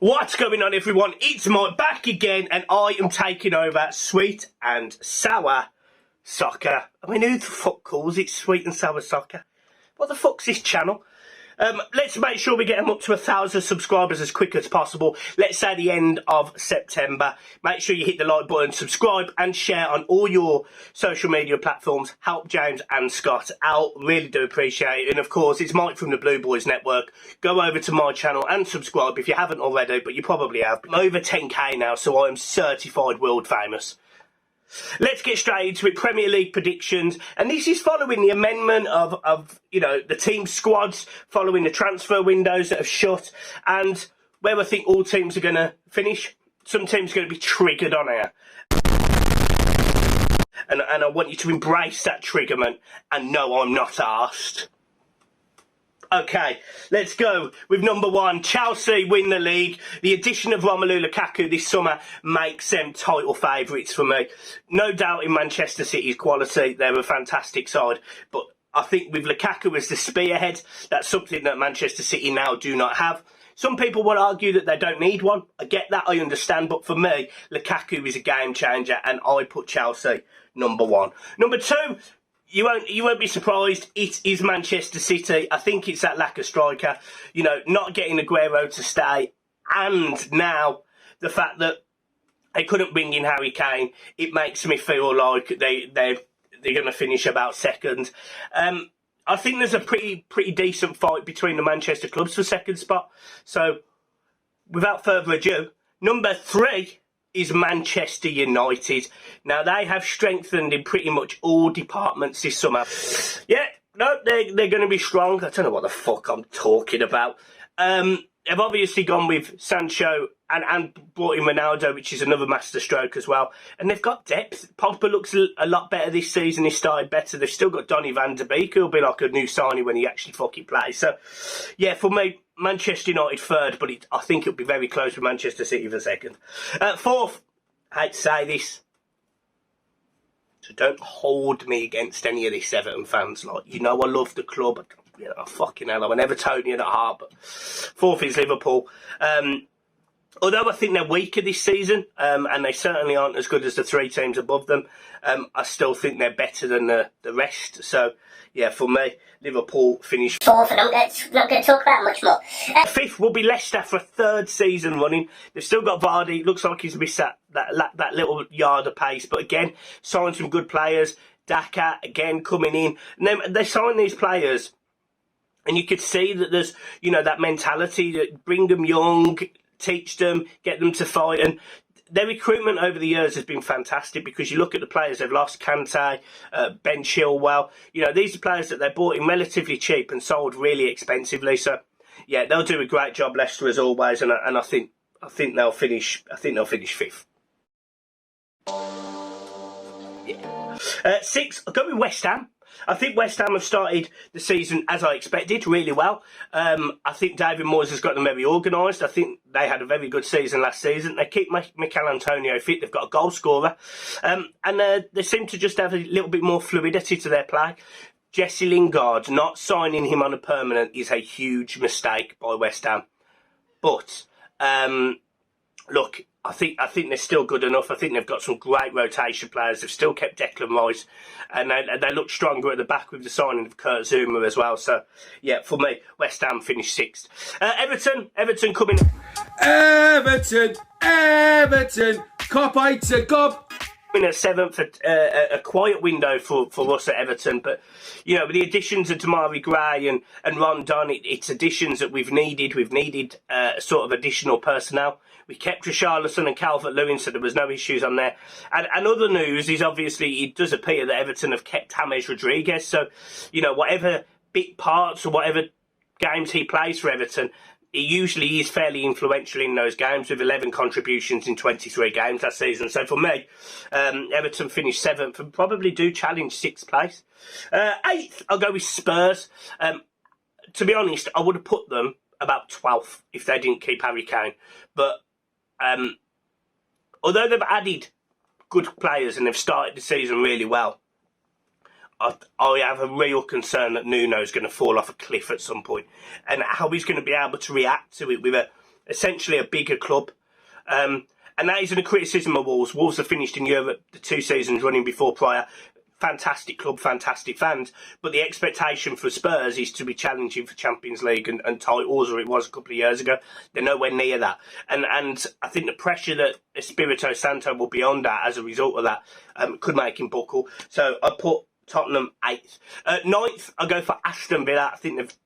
What's going on, everyone? It's Mike back again, and I am taking over Sweet and Sour Soccer. I mean, who the fuck calls it Sweet and Sour Soccer? What the fuck's this channel? Let's make sure we get them up to 1,000 subscribers as quick as possible. Let's say the end of September. Make sure you hit the like button, subscribe and share on all your social media platforms. Help James and Scott out. Really do appreciate it. And of course, it's Mike from the Blue Boyz Network. Go over to my channel and subscribe if you haven't already, but you probably have. I'm over 10k now, so I am certified world famous. Let's get straight into it. Premier League predictions, and this is following the amendment of the team squads, following the transfer windows that have shut, and where I think all teams are going to finish. Some teams are going to be triggered on here, and I want you to embrace that triggerment. And no, I'm not arsed. Okay, let's go with number one. Chelsea win the league. The addition of Romelu Lukaku this summer makes them title favourites for me. No doubt in Manchester City's quality. They're a fantastic side. But I think with Lukaku as the spearhead, that's something that Manchester City now do not have. Some people will argue that they don't need one. I get that, I understand. But for me, Lukaku is a game changer, and I put Chelsea number one. Number two, You won't be surprised. It is Manchester City. I think it's that lack of striker, not getting Aguero to stay, and now the fact that they couldn't bring in Harry Kane. It makes me feel like they're going to finish about second. I think there's a pretty decent fight between the Manchester clubs for second spot. So, without further ado, number three is Manchester United. Now, they have strengthened in pretty much all departments this summer. Yeah, no, they're going to be strong. I don't know what the fuck I'm talking about. They've obviously gone with Sancho and brought in Ronaldo, which is another masterstroke as well. And they've got depth. Pogba looks a lot better this season. He started better. They've still got Donny van de Beek, who'll be like a new signing when he actually fucking plays. So, yeah, for me, Manchester United third, but I think it'll be very close with Manchester City for second. Fourth, I hate to say this, so don't hold me against any of these Everton fans. Like, I love the club. Fucking hell, I'm an Evertonian at heart. But fourth is Liverpool. Although I think they're weaker this season, and they certainly aren't as good as the three teams above them, I still think they're better than the rest. So, yeah, for me, Liverpool finished fourth, and I'm not going to talk about much more. Fifth will be Leicester for a third season running. They've still got Vardy. Looks like he's missed that little yard of pace. But again, signed some good players. Daka, again, coming in. And then they signed these players, and you could see that there's, that mentality that bring them young, teach them, get them to fight. And their recruitment over the years has been fantastic, because you look at the players they've lost, Kante, Ben Chilwell. These are players that they bought in relatively cheap and sold really expensively. So, yeah, they'll do a great job, Leicester, as always. And I think they'll finish. I think they'll finish fifth. Yeah. Sixth, I'll go with West Ham. I think West Ham have started the season, as I expected, really well. I think David Moyes has got them very organised. I think they had a very good season last season. They keep Mikel Antonio fit. They've got a goal scorer. And they seem to just have a little bit more fluidity to their play. Jesse Lingard, not signing him on a permanent is a huge mistake by West Ham. But, look, I think they're still good enough. I think they've got some great rotation players. They've still kept Declan Rice, and they look stronger at the back with the signing of Kurt Zouma as well. So, yeah, for me, West Ham finished sixth. Everton coming. Everton, cop to cop. In at seventh, a quiet window for us at Everton, but with the additions of Damari Gray and Rondon, it's additions that we've needed. We've needed sort of additional personnel. We kept Richarlison and Calvert-Lewin, so there was no issues on there. And other news is, obviously, it does appear that Everton have kept James Rodriguez. So, whatever bit parts or whatever games he plays for Everton, he usually is fairly influential in those games, with 11 contributions in 23 games that season. So for me, Everton finished seventh and probably do challenge sixth place. Eighth, I'll go with Spurs. To be honest, I would have put them about 12th if they didn't keep Harry Kane. But although they've added good players and they've started the season really well, I have a real concern that Nuno's going to fall off a cliff at some point, and how he's going to be able to react to it with a essentially a bigger club. And that isn't a criticism of Wolves. Wolves have finished in Europe the 2 seasons running before prior. Fantastic club, fantastic fans. But the expectation for Spurs is to be challenging for Champions League and titles, or it was a couple of years ago. They're nowhere near that. And I think the pressure that Espirito Santo will be under as a result of that could make him buckle. So I put Tottenham 8th. 9th, I go for Aston Villa. I think they've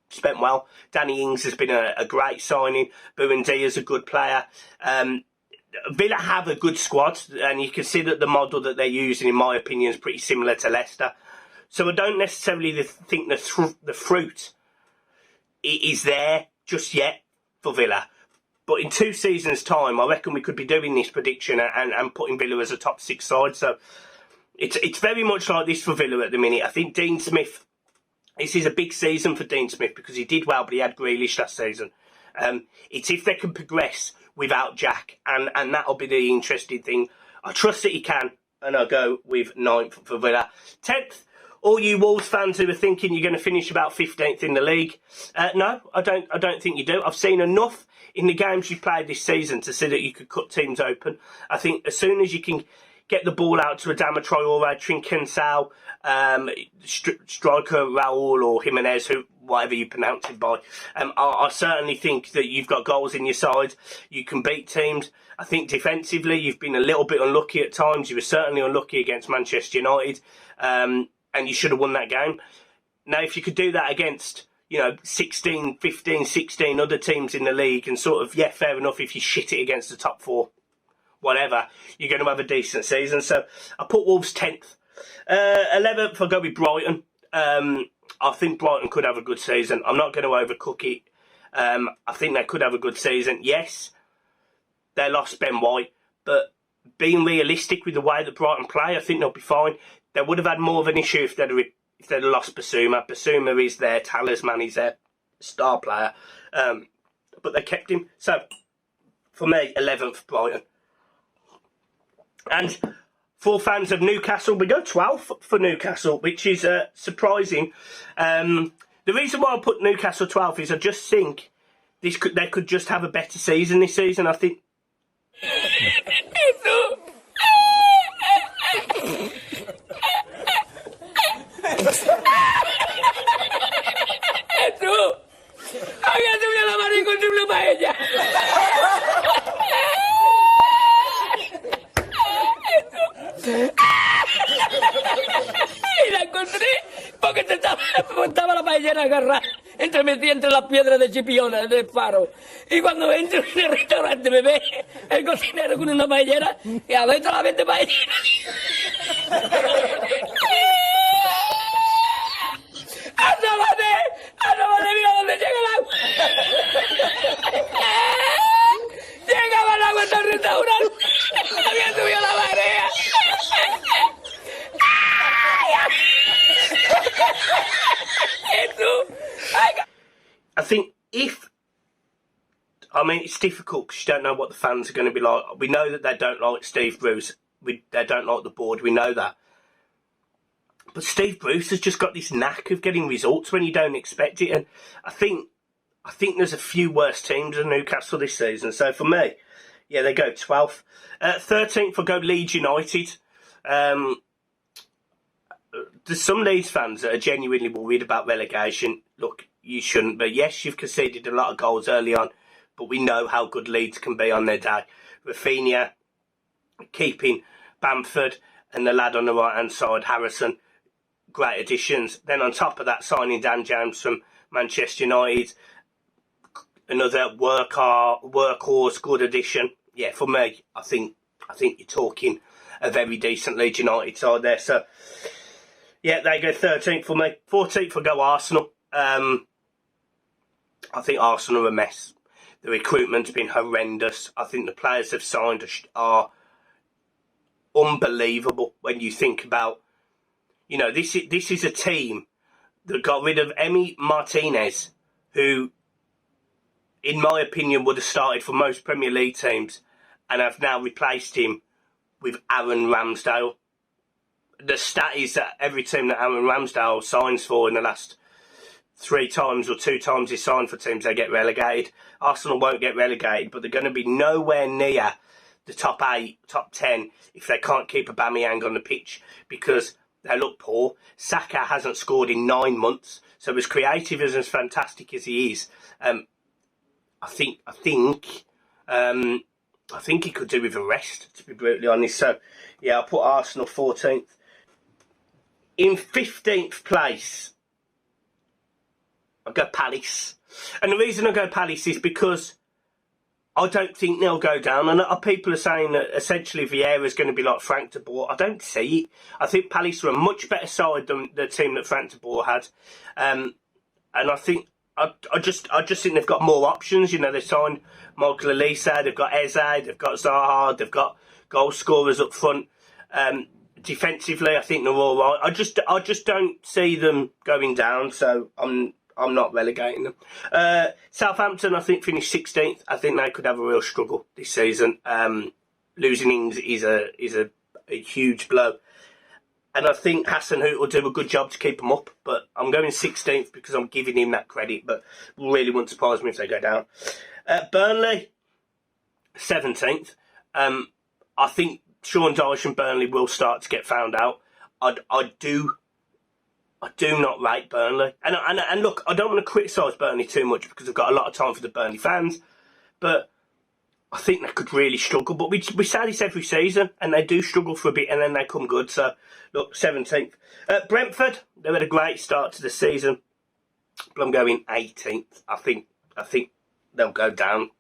spent well. Danny Ings has been a great signing. Buendia's a good player. Villa have a good squad, and you can see that the model that they're using, in my opinion, is pretty similar to Leicester. So I don't necessarily think the fruit is there just yet for Villa. But in 2 seasons' time, I reckon we could be doing this prediction and putting Villa as a top 6 side. So it's very much like this for Villa at the minute. I think Dean Smith, this is a big season for Dean Smith because he did well, but he had Grealish last season. It's if they can progress without Jack, and that'll be the interesting thing. I trust that he can, and I'll go with 9th for Villa. 10th, all you Wolves fans who are thinking you're going to finish about 15th in the league. No, I don't think you do. I've seen enough in the games you've played this season to see that you could cut teams open. I think as soon as you can get the ball out to Adama Traore, Trincao, striker Raul or Jimenez, whatever you pronounce it by. I certainly think that you've got goals in your side. You can beat teams. I think defensively you've been a little bit unlucky at times. You were certainly unlucky against Manchester United, and you should have won that game. Now, if you could do that against 16, 15, 16 other teams in the league and sort of, yeah, fair enough, if you shit it against the top 4, whatever, you're going to have a decent season. So I put Wolves 10th. 11th, I'll go with Brighton. I think Brighton could have a good season. I'm not going to overcook it. I think they could have a good season. Yes, they lost Ben White, but being realistic with the way that Brighton play, I think they'll be fine. They would have had more of an issue if they'd lost Basuma. Basuma is their talisman, he's their star player. But they kept him. So, for me, 11th, Brighton. And for fans of Newcastle, we go 12th for Newcastle, which is surprising. The reason why I put Newcastle 12th is I just think they could just have a better season this season. I think. Y la encontré porque estaba la paellera agarrada metida entre las piedras de Chipiona del faro. Y cuando entro en el restaurante me ve el cocinero con una paellera y adentro la vende paellera. ¡Asómate! ¡Mira dónde llega el agua! ¡Llegaba el agua hasta el restaurante! ¡Había subido la marea! I think it's difficult because you don't know what the fans are going to be like. We know that they don't like Steve Bruce. They don't like the board. We know that. But Steve Bruce has just got this knack of getting results when you don't expect it. And I think there's a few worse teams than Newcastle this season. So for me, yeah, they go 12th. 13th, I'll go Leeds United. There's some Leeds fans that are genuinely worried about relegation. Look, you shouldn't, but yes, you've conceded a lot of goals early on, but we know how good Leeds can be on their day. Rafinha, keeping Bamford, and the lad on the right-hand side, Harrison, great additions. Then on top of that, signing Dan James from Manchester United, another workhorse, good addition. Yeah, for me, I think you're talking a very decent Leeds United side there. So, yeah, they go 13th for me. 14th, I'll go Arsenal. I think Arsenal are a mess. The recruitment's been horrendous. I think the players they've signed are unbelievable when you think about, this is a team that got rid of Emi Martinez, who, in my opinion, would have started for most Premier League teams, and have now replaced him with Aaron Ramsdale. The stat is that every team that Aaron Ramsdale signs for in the last 3 times or 2 times he's signed for teams, they get relegated. Arsenal won't get relegated, but they're going to be nowhere near the top 8, top 10 if they can't keep Aubameyang on the pitch because they look poor. Saka hasn't scored in 9 months, so as creative and as fantastic as he is, I think he could do with a rest, to be brutally honest. So, yeah, I'll put Arsenal 14th. In 15th place, I'll go Palace. And the reason I go Palace is because I don't think they'll go down. And people are saying that essentially Vieira's going to be like Frank de Boer. I don't see it. I think Palace are a much better side than the team that Frank de Boer had. And I think I just think they've got more options. You know, they signed Michael Elise, they've got Eze, they've got Zaha, they've got goal scorers up front. Defensively, I think they're all right. I just don't see them going down, so I'm not relegating them. Southampton, I think, finished 16th. I think they could have a real struggle this season. Losing Ings is a huge blow. And I think Hasenhüttl will do a good job to keep them up. But I'm going 16th because I'm giving him that credit. But really wouldn't surprise me if they go down. Burnley, 17th. I think Sean Dyche and Burnley will start to get found out. I do not rate Burnley. And look, I don't want to criticise Burnley too much because I've got a lot of time for the Burnley fans. But I think they could really struggle. But we say this every season, and they do struggle for a bit, and then they come good. So, look, 17th. Brentford, they've had a great start to the season. But I'm going 18th. I think they'll go down.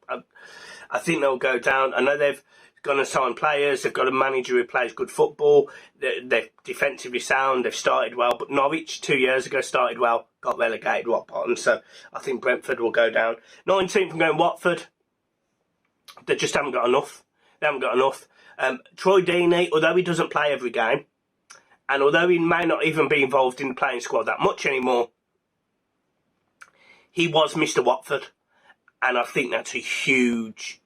I think they'll go down. I know they've going to sign players. They've got a manager who plays good football. They're defensively sound. They've started well. But Norwich 2 years ago started well, got relegated rock bottom. So I think Brentford will go down. 19th, I'm going Watford. They just haven't got enough. They haven't got enough. Troy Deeney, although he doesn't play every game, and although he may not even be involved in the playing squad that much anymore, he was Mr. Watford. And I think that's a huge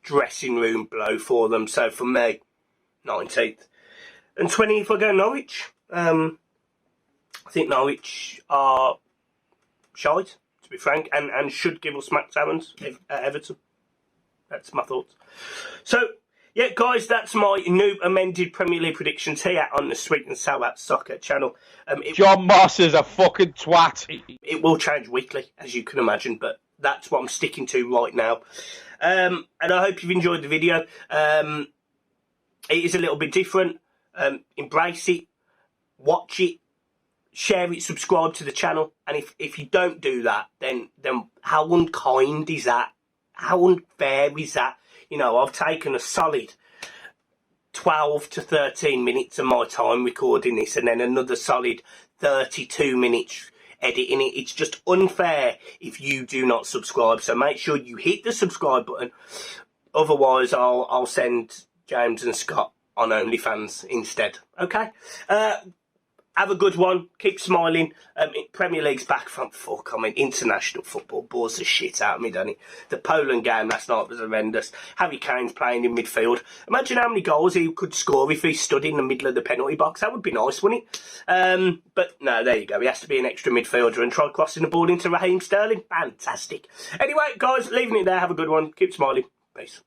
dressing room blow for them. So for me, 19th. And 20th, I go Norwich. I think Norwich are shite, to be frank, and should give us Max Evans at Everton. That's my thoughts. So, yeah, guys, that's my new amended Premier League predictions here on the Sweet and Sour Soccer channel. John Moss is a fucking twat. It will change weekly, as you can imagine, but that's what I'm sticking to right now. And I hope you've enjoyed the video. It is a little bit different. Embrace it, watch it, share it, subscribe to the channel. And if you don't do that, then how unkind is that? How unfair is that? You know, I've taken a solid 12 to 13 minutes of my time recording this and then another solid 32 minutes editing it. It's just unfair if you do not subscribe. So make sure you hit the subscribe button. Otherwise, I'll send James and Scott on OnlyFans instead. Okay? Have a good one. Keep smiling. Premier League's back from fuck. I mean, international football bores the shit out of me, doesn't it? The Poland game last night was horrendous. Harry Kane's playing in midfield. Imagine how many goals he could score if he stood in the middle of the penalty box. That would be nice, wouldn't it? But no, there you go. He has to be an extra midfielder and try crossing the ball into Raheem Sterling. Fantastic. Anyway, guys, leaving it there. Have a good one. Keep smiling. Peace.